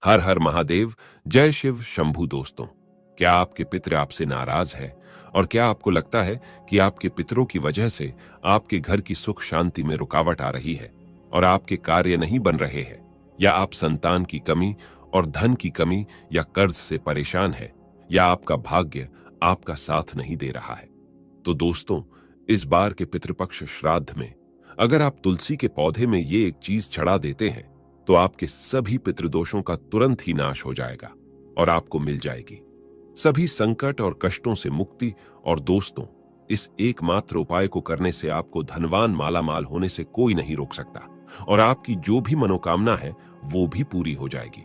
हर हर महादेव, जय शिव शंभू। दोस्तों, क्या आपके पितर आपसे नाराज है? और क्या आपको लगता है कि आपके पितरों की वजह से आपके घर की सुख शांति में रुकावट आ रही है और आपके कार्य नहीं बन रहे हैं? या आप संतान की कमी और धन की कमी या कर्ज से परेशान है, या आपका भाग्य आपका साथ नहीं दे रहा है? तो दोस्तों, इस बार के पितृपक्ष श्राद्ध में अगर आप तुलसी के पौधे में ये एक चीज चढ़ा देते हैं तो आपके सभी पितृदोषों का तुरंत ही नाश हो जाएगा और आपको मिल जाएगी सभी संकट और कष्टों से मुक्ति। और दोस्तों, इस एकमात्र उपाय को करने से आपको धनवान मालामाल होने से कोई नहीं रोक सकता और आपकी जो भी मनोकामना है वो भी पूरी हो जाएगी।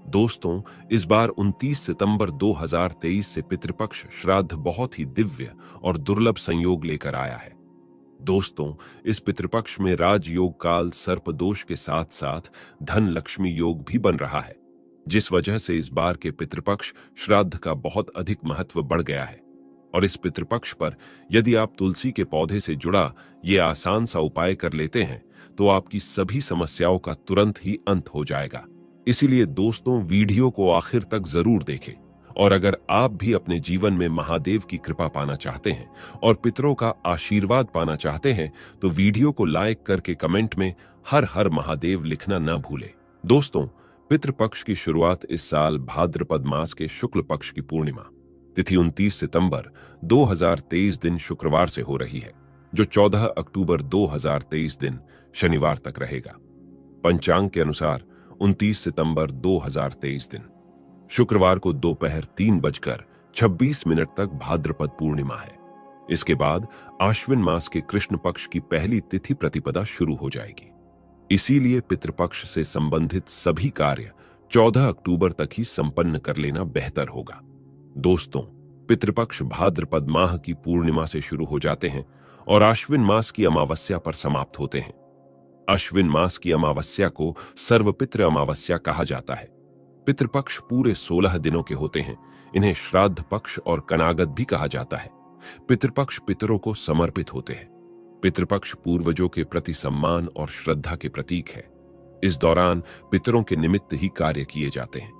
दोस्तों, इस बार 29 सितंबर 2023 से पितृपक्ष श्राद्ध बहुत ही दिव्य और दुर्लभ संयोग लेकर आया है। दोस्तों, इस पितृपक्ष में राजयोग काल सर्प दोष के साथ साथ धन लक्ष्मी योग भी बन रहा है, जिस वजह से इस बार के पितृपक्ष श्राद्ध का बहुत अधिक महत्व बढ़ गया है। और इस पितृपक्ष पर यदि आप तुलसी के पौधे से जुड़ा ये आसान सा उपाय कर लेते हैं तो आपकी सभी समस्याओं का तुरंत ही अंत हो जाएगा। इसीलिए दोस्तों, वीडियो को आखिर तक जरूर देखें। और अगर आप भी अपने जीवन में महादेव की कृपा पाना चाहते हैं और पितरों का आशीर्वाद पाना चाहते हैं तो वीडियो को लाइक करके कमेंट में हर हर महादेव लिखना न भूलें। दोस्तों, पितृपक्ष की शुरुआत इस साल भाद्रपद मास के शुक्ल पक्ष की पूर्णिमा तिथि 29 सितंबर 2023 दिन शुक्रवार से हो रही है, जो 14 अक्टूबर 2023 दिन शनिवार तक रहेगा। पंचांग के अनुसार 29 सितंबर 2023 दिन शुक्रवार को दोपहर 3:26 तक भाद्रपद पूर्णिमा है। इसके बाद आश्विन मास के कृष्ण पक्ष की पहली तिथि प्रतिपदा शुरू हो जाएगी। इसीलिए पितृपक्ष से संबंधित सभी कार्य 14 अक्टूबर तक ही संपन्न कर लेना बेहतर होगा। दोस्तों, पितृपक्ष भाद्रपद माह की पूर्णिमा से शुरू हो जाते हैं और आश्विन मास की अमावस्या पर समाप्त होते हैं। अश्विन मास की अमावस्या को सर्वपितृ अमावस्या कहा जाता है। पितृपक्ष पूरे 16 दिनों के होते हैं। इन्हें श्राद्ध पक्ष और कनागत भी कहा जाता है। पितृपक्ष पितरों को समर्पित होते हैं। पितृपक्ष पूर्वजों के प्रति सम्मान और श्रद्धा के प्रतीक है। इस दौरान पितरों के निमित्त ही कार्य किए जाते हैं।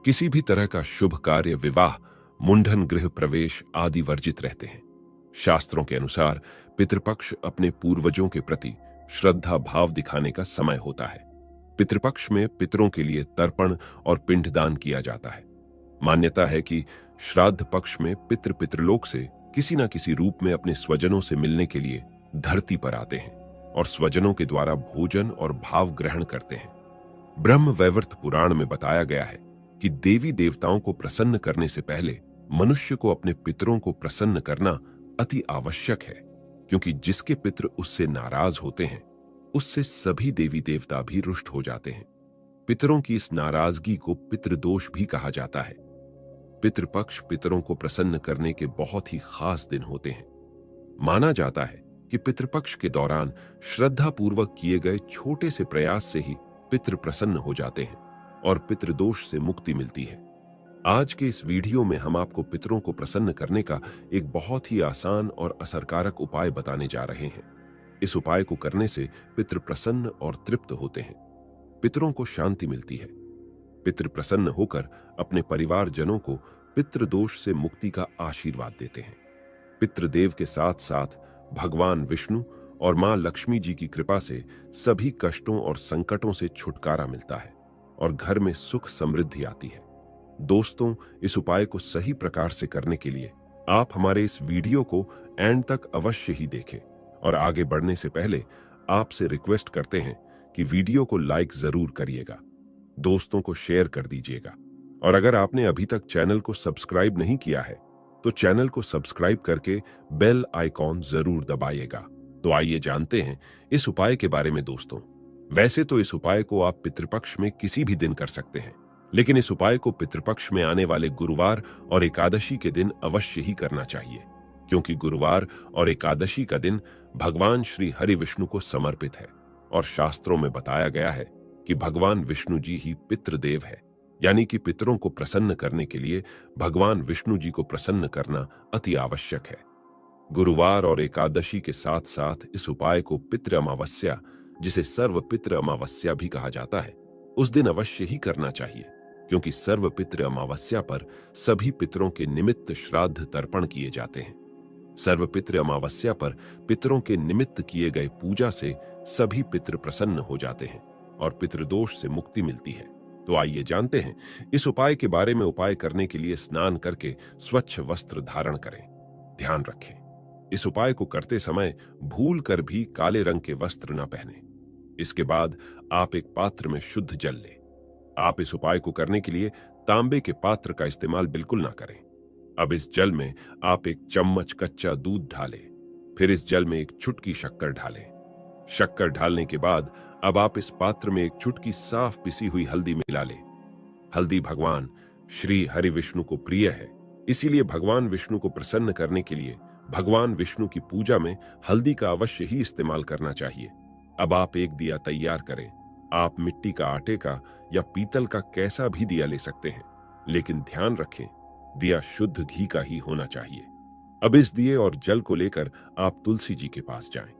किसी भी तरह का शुभ कार्य, विवाह, मुंडन, गृह प्रवेश आदि वर्जित रहते हैं। शास्त्रों के अनुसार पितृपक्ष अपने पूर्वजों के प्रति श्रद्धा भाव दिखाने का समय होता है। पितृपक्ष में पितरों के लिए तर्पण और पिंडदान किया जाता है। मान्यता है कि श्राद्ध पक्ष में पितृलोक से किसी न किसी रूप में अपने स्वजनों से मिलने के लिए धरती पर आते हैं और स्वजनों के द्वारा भोजन और भाव ग्रहण करते हैं। ब्रह्म वैवर्त पुराण में बताया गया है कि देवी देवताओं को प्रसन्न करने से पहले मनुष्य को अपने पितरों को प्रसन्न करना अति आवश्यक है, क्योंकि जिसके पितृ उससे नाराज होते हैं उससे सभी देवी देवता भी रुष्ट हो जाते हैं। पितरों की इस नाराजगी को पितृदोष भी कहा जाता है। पितृपक्ष पितरों को प्रसन्न करने के बहुत ही खास दिन होते हैं। माना जाता है कि पितृपक्ष के दौरान श्रद्धापूर्वक किए गए छोटे से प्रयास से ही पितृ प्रसन्न हो जाते हैं और पितृदोष से मुक्ति मिलती है। आज के इस वीडियो में हम आपको पितरों को प्रसन्न करने का एक बहुत ही आसान और असरकारक उपाय बताने जा रहे हैं। इस उपाय को करने से पितृ प्रसन्न और तृप्त होते हैं। पितरों को शांति मिलती है। पितृ प्रसन्न होकर अपने परिवारजनों को पितृदोष से मुक्ति का आशीर्वाद देते हैं। पितृदेव के साथ साथ भगवान विष्णु और मां लक्ष्मी जी की कृपा से सभी कष्टों और संकटों से छुटकारा मिलता है और घर में सुख समृद्धि आती है। दोस्तों, इस उपाय को सही प्रकार से करने के लिए आप हमारे इस वीडियो को एंड तक अवश्य ही देखें। और आगे बढ़ने से पहले आपसे रिक्वेस्ट करते हैं कि वीडियो को लाइक जरूर करिएगा, दोस्तों को शेयर कर दीजिएगा और अगर आपने अभी तक चैनल को सब्सक्राइब नहीं किया है तो चैनल को सब्सक्राइब करके बेल आइकॉन जरूर दबाइएगा। तो आइए जानते हैं इस उपाय के बारे में। दोस्तों, वैसे तो इस उपाय को आप पितृपक्ष में किसी भी दिन कर सकते हैं, लेकिन इस उपाय को पितृपक्ष में आने वाले गुरुवार और एकादशी के दिन अवश्य ही करना चाहिए, क्योंकि गुरुवार और एकादशी का दिन भगवान श्री हरि विष्णु को समर्पित है और शास्त्रों में बताया गया है कि भगवान विष्णु जी ही पितृदेव है, यानी कि पितरों को प्रसन्न करने के लिए भगवान विष्णु जी को प्रसन्न करना अति आवश्यक है। गुरुवार और एकादशी के साथ साथ इस उपाय को पितृ अमावस्या, जिसे सर्व पितृ अमावस्या भी कहा जाता है, उस दिन अवश्य ही करना चाहिए। क्योंकि सर्वपितृ अमावस्या पर सभी पितरों के निमित्त श्राद्ध तर्पण किए जाते हैं। सर्वपितृ अमावस्या पर पितरों के निमित्त किए गए पूजा से सभी पितृ प्रसन्न हो जाते हैं और पितृदोष से मुक्ति मिलती है। तो आइए जानते हैं इस उपाय के बारे में। उपाय करने के लिए स्नान करके स्वच्छ वस्त्र धारण करें। ध्यान रखें, इस उपाय को करते समय भूल कर भी काले रंग के वस्त्र न पहने। इसके बाद आप एक पात्र में शुद्ध जल लें। आप इस उपाय को करने के लिए तांबे के पात्र का इस्तेमाल बिल्कुल ना करें। अब इस जल में आप एक चम्मच कच्चा दूध डालें। फिर इस जल में एक चुटकी शक्कर डालें। शक्कर डालने के बाद अब आप इस पात्र में एक चुटकी साफ पिसी हुई हल्दी मिला लें। हल्दी भगवान श्री हरि विष्णु को प्रिय है, इसीलिए भगवान विष्णु को प्रसन्न करने के लिए भगवान विष्णु की पूजा में हल्दी का अवश्य ही इस्तेमाल करना चाहिए। अब आप एक दिया तैयार करें। आप मिट्टी का, आटे का या पीतल का कैसा भी दिया ले सकते हैं, लेकिन ध्यान रखें दिया शुद्ध घी का ही होना चाहिए। अब इस दिए और जल को लेकर आप तुलसी जी के पास जाएं।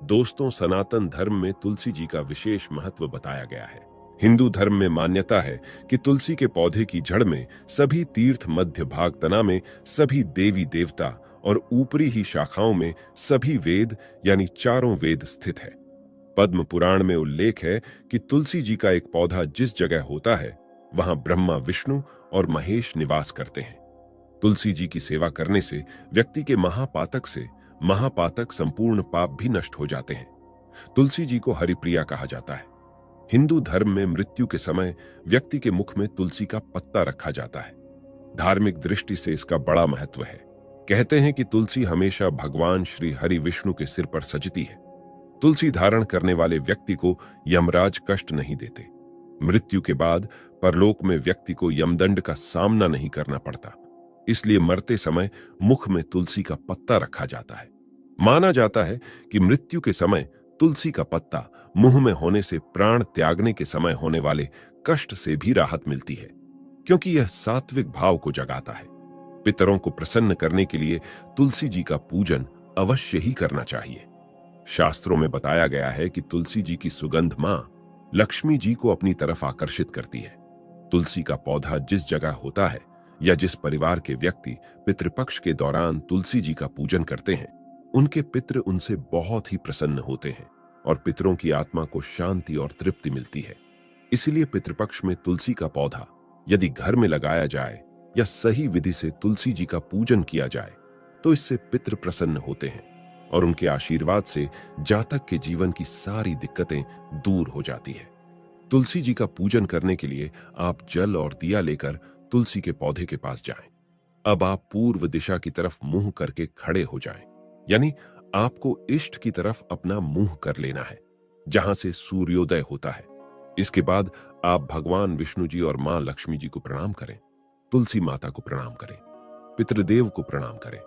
दोस्तों, सनातन धर्म में तुलसी जी का विशेष महत्व बताया गया है। हिंदू धर्म में मान्यता है कि तुलसी के पौधे की जड़ में सभी तीर्थ, मध्य भाग तना में सभी देवी देवता और ऊपरी ही शाखाओं में सभी वेद यानी चारों वेद स्थित है। पद्म पुराण में उल्लेख है कि तुलसी जी का एक पौधा जिस जगह होता है वहां ब्रह्मा, विष्णु और महेश निवास करते हैं। तुलसी जी की सेवा करने से व्यक्ति के महापातक संपूर्ण पाप भी नष्ट हो जाते हैं। तुलसी जी को हरिप्रिया कहा जाता है। हिंदू धर्म में मृत्यु के समय व्यक्ति के मुख में तुलसी का पत्ता रखा जाता है। धार्मिक दृष्टि से इसका बड़ा महत्व है। कहते हैं कि तुलसी हमेशा भगवान श्री हरि विष्णु के सिर पर सजती है। तुलसी धारण करने वाले व्यक्ति को यमराज कष्ट नहीं देते। मृत्यु के बाद परलोक में व्यक्ति को यमदंड का सामना नहीं करना पड़ता, इसलिए मरते समय मुख में तुलसी का पत्ता रखा जाता है। माना जाता है कि मृत्यु के समय तुलसी का पत्ता मुंह में होने से प्राण त्यागने के समय होने वाले कष्ट से भी राहत मिलती है, क्योंकि यह सात्विक भाव को जगाता है। पितरों को प्रसन्न करने के लिए तुलसी जी का पूजन अवश्य ही करना चाहिए। शास्त्रों में बताया गया है कि तुलसी जी की सुगंध मां लक्ष्मी जी को अपनी तरफ आकर्षित करती है। तुलसी का पौधा जिस जगह होता है या जिस परिवार के व्यक्ति पितृपक्ष के दौरान तुलसी जी का पूजन करते हैं, उनके पितृ उनसे बहुत ही प्रसन्न होते हैं और पितरों की आत्मा को शांति और तृप्ति मिलती है। इसलिए पितृपक्ष में तुलसी का पौधा यदि घर में लगाया जाए या सही विधि से तुलसी जी का पूजन किया जाए तो इससे पितृ प्रसन्न होते हैं और उनके आशीर्वाद से जातक के जीवन की सारी दिक्कतें दूर हो जाती है। तुलसी जी का पूजन करने के लिए आप जल और दिया लेकर तुलसी के पौधे के पास जाएं। अब आप पूर्व दिशा की तरफ मुंह करके खड़े हो जाएं, यानी आपको इष्ट की तरफ अपना मुंह कर लेना है, जहां से सूर्योदय होता है। इसके बाद आप भगवान विष्णु जी और मां लक्ष्मी जी को प्रणाम करें, तुलसी माता को प्रणाम करें, पितृदेव को प्रणाम करें।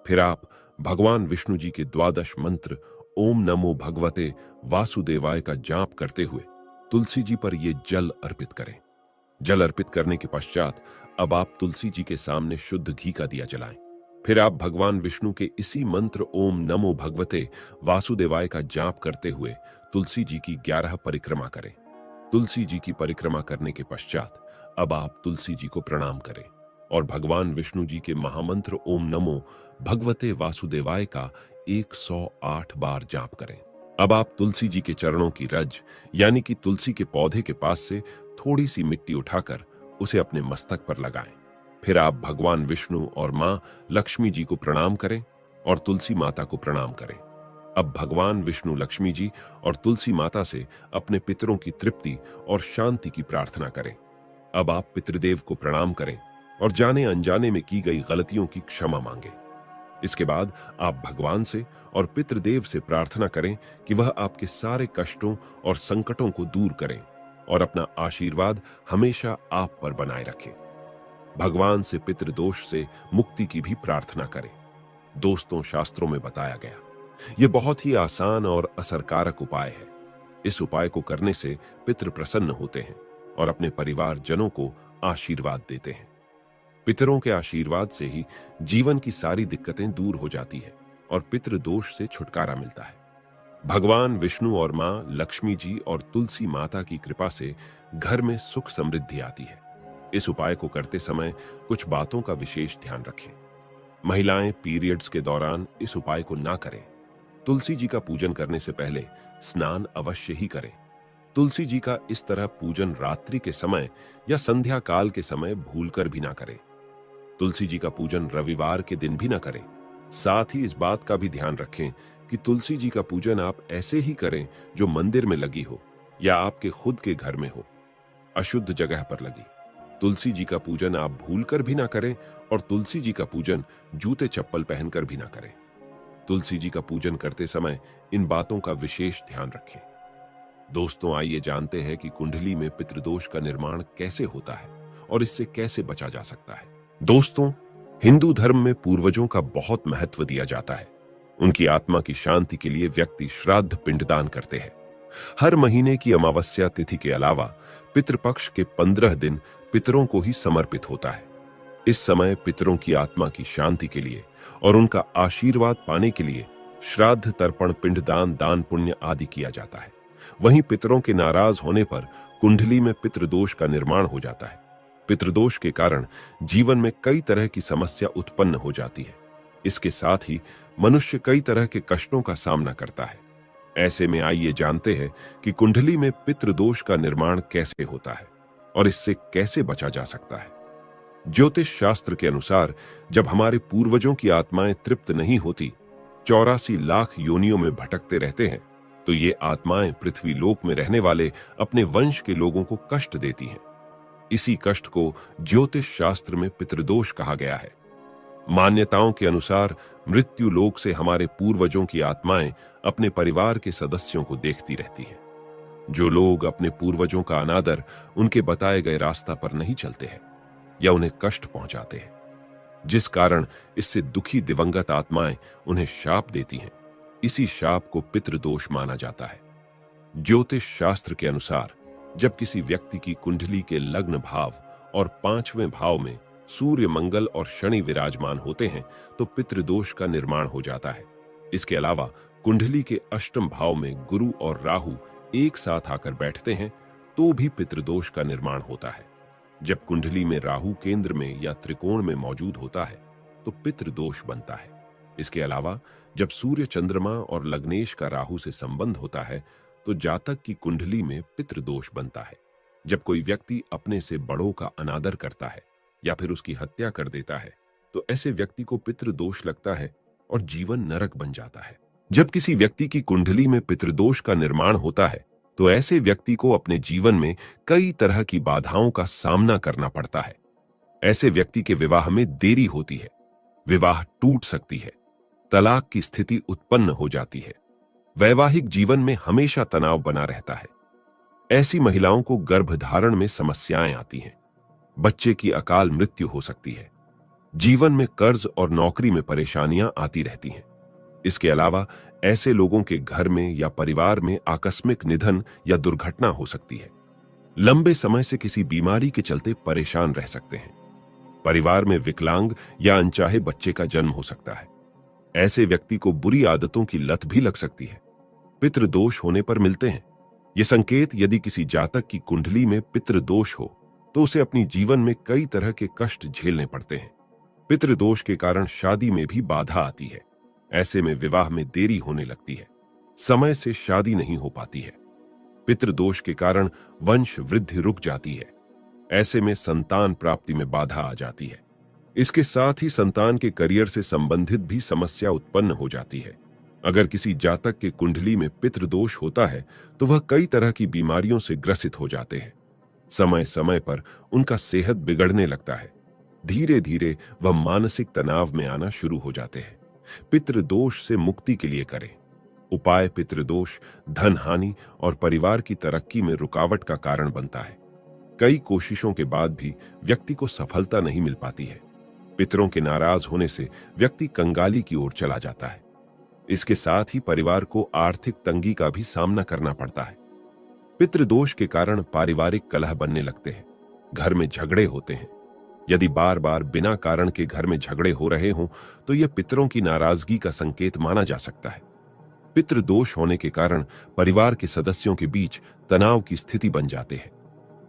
फिर आप भगवान विष्णु जी के 12 मंत्र ओम नमो भगवते वासुदेवाय का जाप करते हुए तुलसी जी पर यह जल अर्पित करें। जल अर्पित करने के पश्चात अब आप तुलसी जी के सामने शुद्ध घी का दिया जलाएं। फिर आप भगवान विष्णु के इसी मंत्र ओम नमो भगवते वासुदेवाय का जाप करते हुए तुलसी जी की 11 परिक्रमा करें। तुलसी जी की परिक्रमा करने के पश्चात अब आप तुलसी जी को प्रणाम करें और भगवान विष्णु जी के महामंत्र ओम नमो भगवते वासुदेवाय का 108 बार जाप करें। अब आप तुलसी जी के चरणों की रज यानी कि तुलसी के पौधे के पास से थोड़ी सी मिट्टी उठाकर उसे अपने मस्तक पर लगाएं। फिर आप भगवान विष्णु और मां लक्ष्मी जी को प्रणाम करें और तुलसी माता को प्रणाम करें। अब भगवान विष्णु, लक्ष्मी जी और तुलसी माता से अपने पितरों की तृप्ति और शांति की प्रार्थना करें। अब आप पितृदेव को प्रणाम करें और जाने अनजाने में की गई गलतियों की क्षमा मांगे। इसके बाद आप भगवान से और पितृदेव से प्रार्थना करें कि वह आपके सारे कष्टों और संकटों को दूर करें और अपना आशीर्वाद हमेशा आप पर बनाए रखें। भगवान से पितृदोष से मुक्ति की भी प्रार्थना करें। दोस्तों, शास्त्रों में बताया गया यह बहुत ही आसान और असरकारक उपाय है। इस उपाय को करने से पितृ प्रसन्न होते हैं और अपने परिवार जनों को आशीर्वाद देते हैं। पितरों के आशीर्वाद से ही जीवन की सारी दिक्कतें दूर हो जाती है और पितृदोष से छुटकारा मिलता है। भगवान विष्णु और मां लक्ष्मी जी और तुलसी माता की कृपा से घर में सुख समृद्धि आती है इस उपाय को करते समय कुछ बातों का विशेष ध्यान रखें। महिलाएं पीरियड्स के दौरान इस उपाय को ना करें। तुलसी जी का पूजन करने से पहले स्नान अवश्य ही करें। तुलसी जी का इस तरह पूजन रात्रि के समय या संध्या काल के समय भूलकर भी ना करें। तुलसी जी का पूजन रविवार के दिन भी ना करें। साथ ही इस बात का भी ध्यान रखें कि तुलसी जी का पूजन आप ऐसे ही करें जो मंदिर में लगी हो या आपके खुद के घर में हो, अशुद्ध जगह पर लगी। तुलसी जी का पूजन आप भूलकर भी ना करें और तुलसी जी का पूजन जूते चप्पल पहनकर भी ना करें। तुलसी जी का पूजन करते समय इन बातों का विशेष ध्यान रखें। दोस्तों, आइए जानते हैं कि कुंडली में पितृदोष का निर्माण कैसे होता है और इससे कैसे बचा जा सकता है। दोस्तों, हिंदू धर्म में पूर्वजों का बहुत महत्व दिया जाता है। उनकी आत्मा की शांति के लिए व्यक्ति श्राद्ध पिंडदान करते हैं। हर महीने की अमावस्या तिथि के अलावा पितृपक्ष के 15 दिन पितरों को ही समर्पित होता है। इस समय पितरों की आत्मा की शांति के लिए और उनका आशीर्वाद पाने के लिए श्राद्ध, तर्पण, पिंडदान, दान पुण्य आदि किया जाता है। वहीं पितरों के नाराज होने पर कुंडली में पितृदोष का निर्माण हो जाता है। पितृदोष के कारण जीवन में कई तरह की समस्या उत्पन्न हो जाती है। इसके साथ ही मनुष्य कई तरह के कष्टों का सामना करता है। ऐसे में आइए जानते हैं कि कुंडली में पितृदोष का निर्माण कैसे होता है और इससे कैसे बचा जा सकता है। ज्योतिष शास्त्र के अनुसार जब हमारे पूर्वजों की आत्माएं तृप्त नहीं होती, 84 लाख योनियों में भटकते रहते हैं, तो ये आत्माएं पृथ्वी लोक में रहने वाले अपने वंश के लोगों को कष्ट देती हैं। इसी कष्ट को ज्योतिष शास्त्र में पितृदोष कहा गया है। मान्यताओं के अनुसार मृत्यु लोक से हमारे पूर्वजों की आत्माएं अपने परिवार के सदस्यों को देखती रहती हैं। जो लोग अपने पूर्वजों का अनादर, उनके बताए गए रास्ता पर नहीं चलते हैं या उन्हें कष्ट पहुंचाते हैं, जिस कारण इससे दुखी दिवंगत आत्माएं उन्हें शाप देती हैं, इसी शाप को पितृदोष माना जाता है। ज्योतिष शास्त्र के अनुसार जब किसी व्यक्ति की कुंडली के लग्न भाव और 5वें भाव में सूर्य, मंगल और शनि विराजमान होते हैं तो पितृदोष का निर्माण हो जाता है। इसके अलावा कुंडली के अष्टम भाव में गुरु और राहु एक साथ आकर बैठते हैं तो भी पितृदोष का निर्माण होता है। जब कुंडली में राहु केंद्र में या त्रिकोण में मौजूद होता है तो पितृदोष बनता है। इसके अलावा जब सूर्य, चंद्रमा और लग्नेश का राहु से संबंध होता है तो जातक की कुंडली में पितृदोष बनता है। जब कोई व्यक्ति अपने से बड़ों का अनादर करता है या फिर उसकी हत्या कर देता है तो ऐसे व्यक्ति को पितृदोष लगता है और जीवन नरक बन जाता है। जब किसी व्यक्ति की कुंडली में पितृदोष का निर्माण होता है तो ऐसे व्यक्ति को अपने जीवन में कई तरह की बाधाओं का सामना करना पड़ता है। ऐसे व्यक्ति के विवाह में देरी होती है, विवाह टूट सकती है, तलाक की स्थिति उत्पन्न हो जाती है, वैवाहिक जीवन में हमेशा तनाव बना रहता है। ऐसी महिलाओं को गर्भधारण में समस्याएं आती हैं, बच्चे की अकाल मृत्यु हो सकती है, जीवन में कर्ज और नौकरी में परेशानियां आती रहती हैं। इसके अलावा ऐसे लोगों के घर में या परिवार में आकस्मिक निधन या दुर्घटना हो सकती है। लंबे समय से किसी बीमारी के चलते परेशान रह सकते हैं। परिवार में विकलांग या अनचाहे बच्चे का जन्म हो सकता है। ऐसे व्यक्ति को बुरी आदतों की लत भी लग सकती है। पितृदोष होने पर मिलते हैं ये संकेत। यदि किसी जातक की कुंडली में पितृदोष हो तो उसे अपनी जीवन में कई तरह के कष्ट झेलने पड़ते हैं। पितृदोष के कारण शादी में भी बाधा आती है। ऐसे में विवाह में देरी होने लगती है, समय से शादी नहीं हो पाती है। पितृदोष के कारण वंश वृद्धि रुक जाती है। ऐसे में संतान प्राप्ति में बाधा आ जाती है। इसके साथ ही संतान के करियर से संबंधित भी समस्या उत्पन्न हो जाती है। अगर किसी जातक के कुंडली में पितृदोष होता है तो वह कई तरह की बीमारियों से ग्रसित हो जाते हैं। समय समय पर उनका सेहत बिगड़ने लगता है। धीरे धीरे वह मानसिक तनाव में आना शुरू हो जाते हैं। पितृदोष से मुक्ति के लिए करें उपाय। पितृदोष धन हानि और परिवार की तरक्की में रुकावट का कारण बनता है। कई कोशिशों के बाद भी व्यक्ति को सफलता नहीं मिल पाती है। पितरों के नाराज होने से व्यक्ति कंगाली की ओर चला जाता है। इसके साथ ही परिवार को आर्थिक तंगी का भी सामना करना पड़ता है। पितृदोष के कारण पारिवारिक कलह बनने लगते हैं, घर में झगड़े होते हैं। यदि बार बार बिना कारण के घर में झगड़े हो रहे हों तो यह पितरों की नाराजगी का संकेत माना जा सकता है। पितृदोष होने के कारण परिवार के सदस्यों के बीच तनाव की स्थिति बन जाते हैं।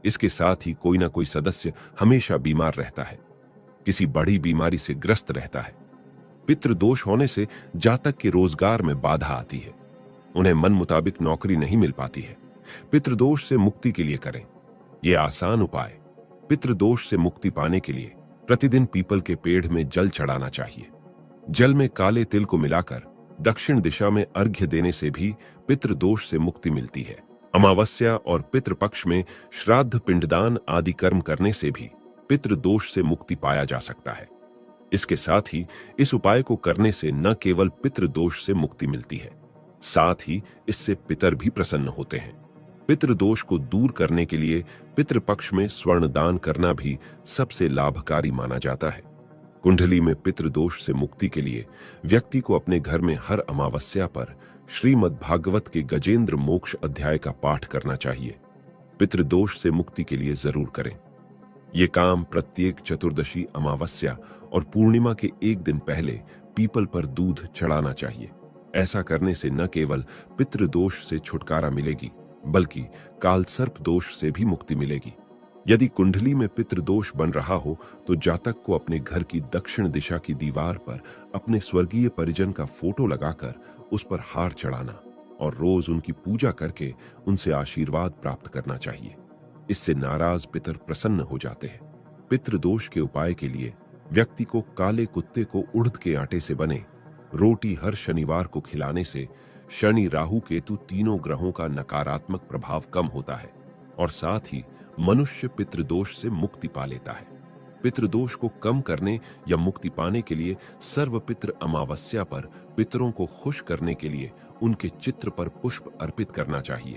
इसके साथ ही कोई ना कोई सदस्य हमेशा बीमार रहता है, किसी बड़ी बीमारी से ग्रस्त रहता है। पितृदोष होने से जातक के रोजगार में बाधा आती है, उन्हें मन मुताबिक नौकरी नहीं मिल पाती है। पितृदोष से मुक्ति के लिए करें ये आसान उपाय। पितृदोष से मुक्ति पाने के लिए प्रतिदिन पीपल के पेड़ में जल चढ़ाना चाहिए। जल में काले तिल को मिलाकर दक्षिण दिशा में अर्घ्य देने से भी पितृदोष से मुक्ति मिलती है। अमावस्या और पितृपक्ष में श्राद्ध, पिंडदान आदि कर्म करने से भी पितृदोष से मुक्ति पाया जा सकता है। इसके साथ ही इस उपाय को करने से न केवल पितृदोष से मुक्ति मिलती है, साथ ही इससे पितर भी प्रसन्न होते हैं। पितृदोष को दूर करने के लिए पितृपक्ष में स्वर्ण दान करना भी सबसे लाभकारी माना जाता है। कुंडली में पितृदोष से मुक्ति के लिए व्यक्ति को अपने घर में हर अमावस्या पर श्रीमद् भागवत के गजेंद्र मोक्ष अध्याय का पाठ करना चाहिए। पितृदोष से मुक्ति के लिए जरूर करें। ये काम प्रत्येक चतुर्दशी, अमावस्या और पूर्णिमा के एक दिन पहले पीपल पर दूध चढ़ाना चाहिए। ऐसा करने से न केवल पितृदोष से छुटकारा मिलेगी, बल्कि कालसर्प दोष से भी मुक्ति मिलेगी। यदि कुंडली में पितृदोष बन रहा हो तो जातक को अपने घर की दक्षिण दिशा की दीवार पर अपने स्वर्गीय परिजन का फोटो लगाकर उस पर हार चढ़ाना और रोज उनकी पूजा करके उनसे आशीर्वाद प्राप्त करना चाहिए। इससे नाराज पितर प्रसन्न हो जाते हैं। पितृदोष के उपाय के लिए व्यक्ति को काले कुत्ते को उड़द के आटे से बने रोटी हर शनिवार को खिलाने से शनि, राहु, केतु तीनों ग्रहों का नकारात्मक प्रभाव कम होता है और साथ ही मनुष्य पितृदोष से मुक्ति पा लेता है। पितृदोष को कम करने या मुक्ति पाने के लिए सर्वपितृ अमावस्या पर पितरों को खुश करने के लिए उनके चित्र पर पुष्प अर्पित करना चाहिए।